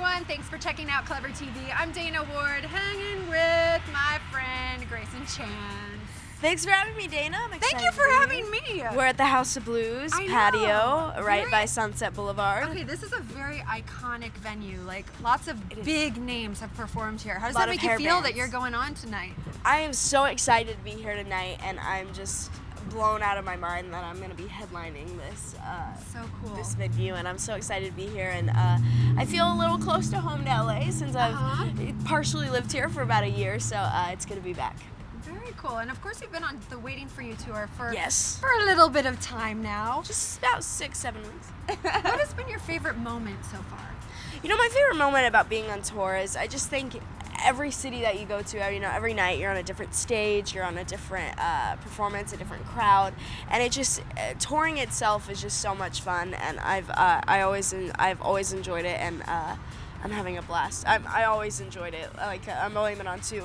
everyone. Thanks for checking out Clever TV. I'm Dana Ward, hanging with my friend Greyson Chance. Thanks for having me, Dana. I'm excited. Thank you for having me. We're at the House of Blues patio, right by Sunset Boulevard. Okay, this is a very iconic venue. Like, lots of big names have performed here. How does that make you feel that you're going on tonight? I am so excited to be here tonight, and I'm just blown out of my mind that I'm going to be headlining this this venue, and I'm so excited to be here. And I feel a little close to home to LA since I've partially lived here for about a year, so it's good to be back. Very cool. And of course you've been on the Waiting for You tour for a little bit of time now. Just about 6-7 weeks. What has been your favorite moment so far? You know, my favorite moment about being on tour is I just think every city that you go to, every night you're on a different stage, you're on a different performance, a different crowd, and it just touring itself is just so much fun, and I've always enjoyed it, and I'm having a blast. I always enjoyed it. Like, I'm only been on 2.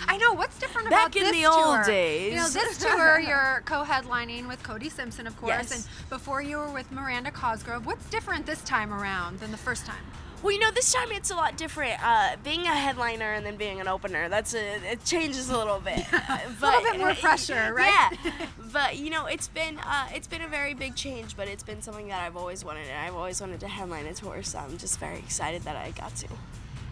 I know. What's different about this tour? Back in the old days. You know, this tour, you're co-headlining with Cody Simpson, of course, yes. And before you were with Miranda Cosgrove. What's different this time around than the first time? Well, you know, this time it's a lot different. Being a headliner and then being an opener, it changes a little bit. A little bit more pressure, right? Yeah. But you know, it's been a very big change, but it's been something that I've always wanted, and I've always wanted to headline a tour. So I'm just very excited that I got to.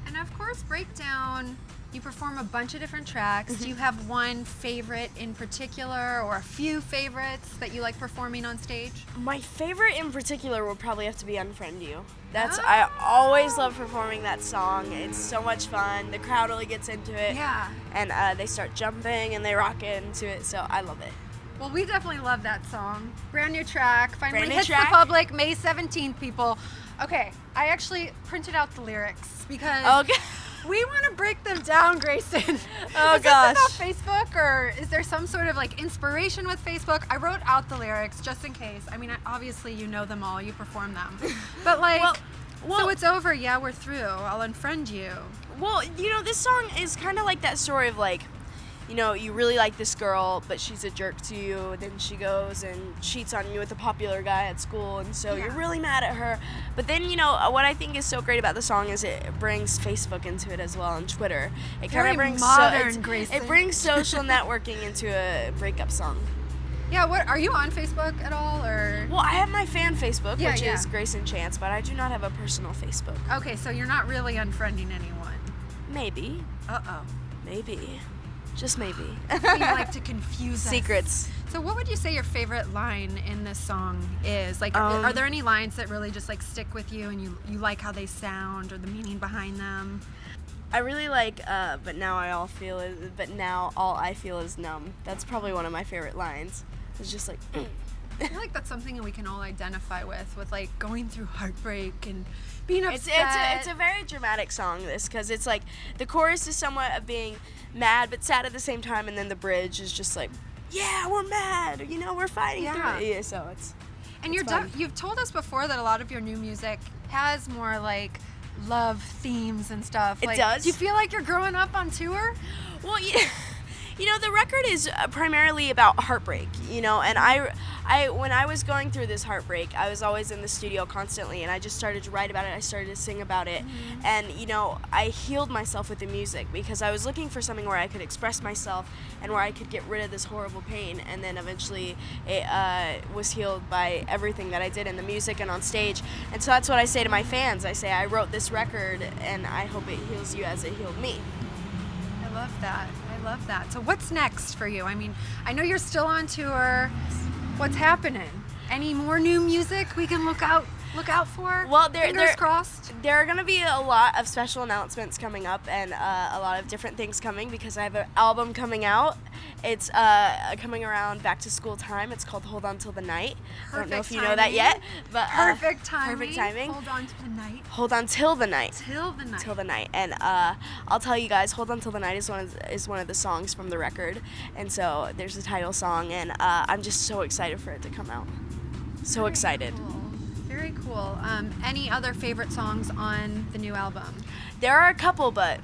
And of course, Breakdown. You perform a bunch of different tracks. Do you have one favorite in particular, or a few favorites that you like performing on stage? My favorite in particular would probably have to be Unfriend You. I always love performing that song. It's so much fun. The crowd really gets into it. Yeah. And they start jumping and they rock into it, so I love it. Well, we definitely love that song. Brand new track. Finally hits the track. public May 17th, people. Okay, I actually printed out the lyrics because we want to break them down, Greyson. Oh, is gosh. this about Facebook, or is there some sort of like inspiration with Facebook? I wrote out the lyrics just in case. I mean, obviously you know them all, you perform them. But like, so it's over, yeah, we're through. I'll unfriend you. Well, you know, this song is kind of like that story of like, you know, you really like this girl, but she's a jerk to you. Then she goes and cheats on you with a popular guy at school, and so you're really mad at her. But then, you know, what I think is so great about the song is it brings Facebook into it as well, and Twitter. It kind of brings it brings social networking into a breakup song. Yeah, are you on Facebook at all, or? Well, I have my fan Facebook, which is Greyson Chance, but I do not have a personal Facebook. Okay, so you're not really unfriending anyone. Maybe. Maybe. Just maybe. You like to confuse secrets. So what would you say your favorite line in this song is? Like, are there any lines that really just like stick with you and you like how they sound or the meaning behind them? I really like, but now all I feel is numb. That's probably one of my favorite lines. It's just like, I feel like that's something that we can all identify with like going through heartbreak and being upset. It's a very dramatic song, this, because it's like the chorus is somewhat of being mad but sad at the same time, and then the bridge is just like, yeah, we're mad, you know, we're fighting through it. Yeah, so it's you've told us before that a lot of your new music has more like love themes and stuff. It does. Do you feel like you're growing up on tour? Well, yeah. You know, the record is primarily about heartbreak, you know, and I when I was going through this heartbreak, I was always in the studio constantly, and I just started to write about it, I started to sing about it, and, you know, I healed myself with the music because I was looking for something where I could express myself and where I could get rid of this horrible pain, and then eventually it was healed by everything that I did in the music and on stage, and so that's what I say to my fans. I say, I wrote this record, and I hope it heals you as it healed me. I love that. Love that. So what's next for you? I mean, I know you're still on tour. What's happening? Any more new music we can look out for? Well, fingers crossed. There are going to be a lot of special announcements coming up, and a lot of different things coming because I have an album coming out. It's coming around back to school time. It's called Hold On Till the Night. I don't know if you know that yet, but perfect timing. Perfect timing. Hold on to the night. Hold on till the night. Till the night. Till the night. And I'll tell you guys, Hold On Till the Night is one of the songs from the record, and so there's a title song, and I'm just so excited for it to come out. So excited. Cool. Very cool. Any other favorite songs on the new album? There are a couple, but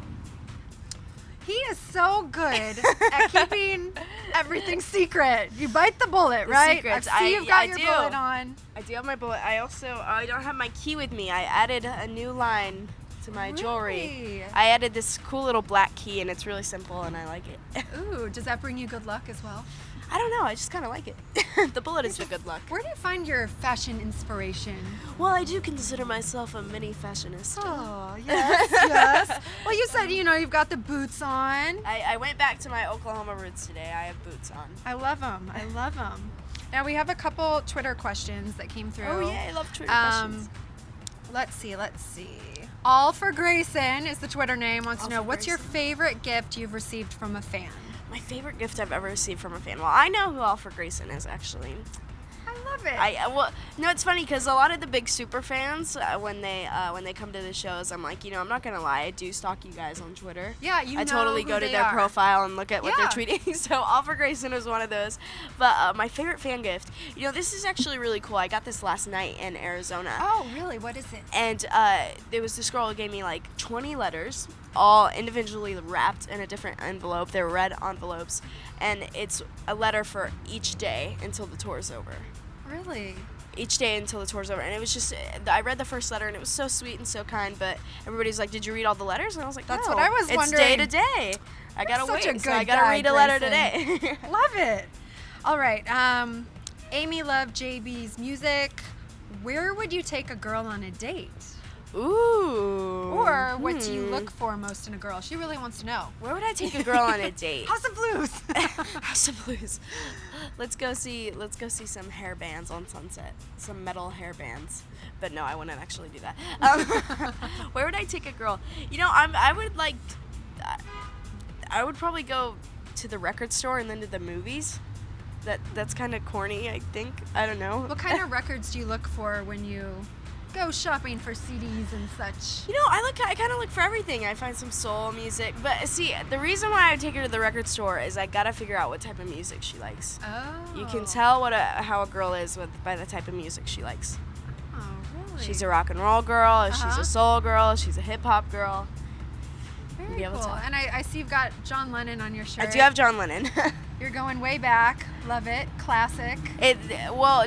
He is so good at keeping everything secret. You bite the bullet, right? Secrets. I see you've got your bullet on. I do have my bullet. I don't have my key with me. I added a new line to my jewelry. I added this cool little black key, and it's really simple, and I like it. Ooh, does that bring you good luck as well? I don't know. I just kind of like it. The bullet is the good luck. Where do you find your fashion inspiration? Well, I do consider myself a mini fashionista. Oh, yes, yes. Well, you said, you've got the boots on. I went back to my Oklahoma roots today. I have boots on. I love them. I love them. Now, we have a couple Twitter questions that came through. Oh, yeah. I love Twitter questions. Let's see. All for Greyson is the Twitter name. Wants to know, what's your favorite gift you've received from a fan? My favorite gift I've ever received from a fan. Well, I know who All for Greyson is, actually. I love it. It's funny because a lot of the big super fans, when they come to the shows, I'm like, I'm not gonna lie, I do stalk you guys on Twitter. Yeah, I totally go to their profile and look at what they're tweeting. So All for Greyson is one of those. But my favorite fan gift, this is actually really cool. I got this last night in Arizona. Oh, really? What is it? And there was this girl who gave me like 20 letters, all individually wrapped in a different envelope. They're red envelopes, and it's a letter for each day until the tour is over. Really? Each day until the tour's over. And it was just, I read the first letter, and it was so sweet and so kind, but everybody's like, did you read all the letters? And I was like, that's what I was wondering. It's day to day. I gotta wait, so I gotta read a letter today. Love it. All right. Amy loved JB's music. Where would you take a girl on a date? Ooh. Or what do you look for most in a girl? She really wants to know. Where would I take a girl on a date? House of Blues. House of Blues. Let's go see some hair bands on Sunset. Some metal hair bands. But no, I wouldn't actually do that. Where would I take a girl? I would probably go to the record store and then to the movies. That's kind of corny, I think. I don't know. What kind of records do you look for when you go shopping for CDs and such? I kind of look for everything. I find some soul music. But see, the reason why I would take her to the record store is I gotta figure out what type of music she likes. Oh. You can tell how a girl is by the type of music she likes. Oh, really? She's a rock and roll girl, if she's a soul girl, if she's a hip hop girl. Very cool. And I see you've got John Lennon on your shirt. I do have John Lennon. You're going way back. Love it. Classic.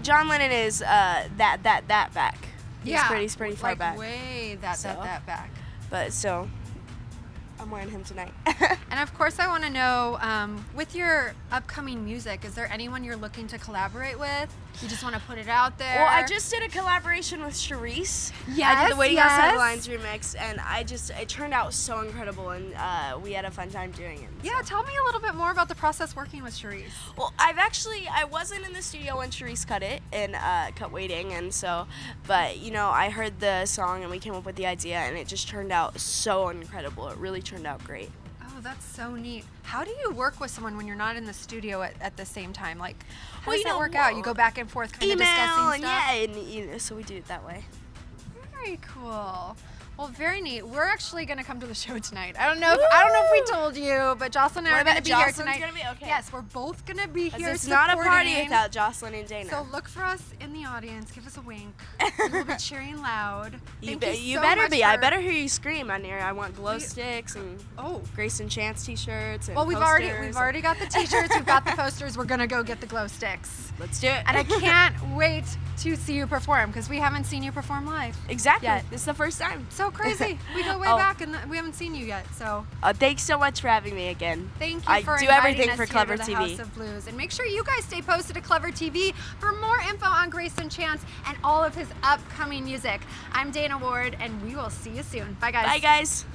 John Lennon is that back. He's pretty far back. Way that back. But so, I'm wearing him tonight. And of course, I want to know, with your upcoming music, is there anyone you're looking to collaborate with? You just want to put it out there? Well, I just did a collaboration with Charice. Yes, I did the Waiting House Headlines remix, and it turned out so incredible, and we had a fun time doing it. Yeah, tell me a little bit more about the process working with Charice. Well, I wasn't in the studio when Charice cut it, and cut Waiting, and so, but, I heard the song, and we came up with the idea, and it just turned out so incredible. It really turned out great. Oh, that's so neat. How do you work with someone when you're not in the studio at the same time? Like, how does that work out? You go back and forth kind of discussing stuff? And so we do it that way. Very cool. Well, very neat. We're actually going to come to the show tonight. I don't know if we told you, but Jocelyn and I are going to be here tonight. Okay. Yes, we're both going to be here. It's not a party without Jocelyn and Dana. So look for us in the audience. Give us a wink. We will be cheering loud. You better be. I better hear you scream on here. I want glow sticks and Greyson Chance t-shirts and we've already got the t-shirts. We've got the posters. We're going to go get the glow sticks. Let's do it. And I can't wait to see you perform because we haven't seen you perform live. Exactly. This is the first time. So crazy. We go way back and we haven't seen you yet. So thanks so much for having me again. Thank you for I do inviting everything us for here Clever to the TV. House of Blues. And make sure you guys stay posted to Clever TV for more info on Greyson Chance and all of his upcoming music. I'm Dana Ward, and we will see you soon. Bye, guys. Bye, guys.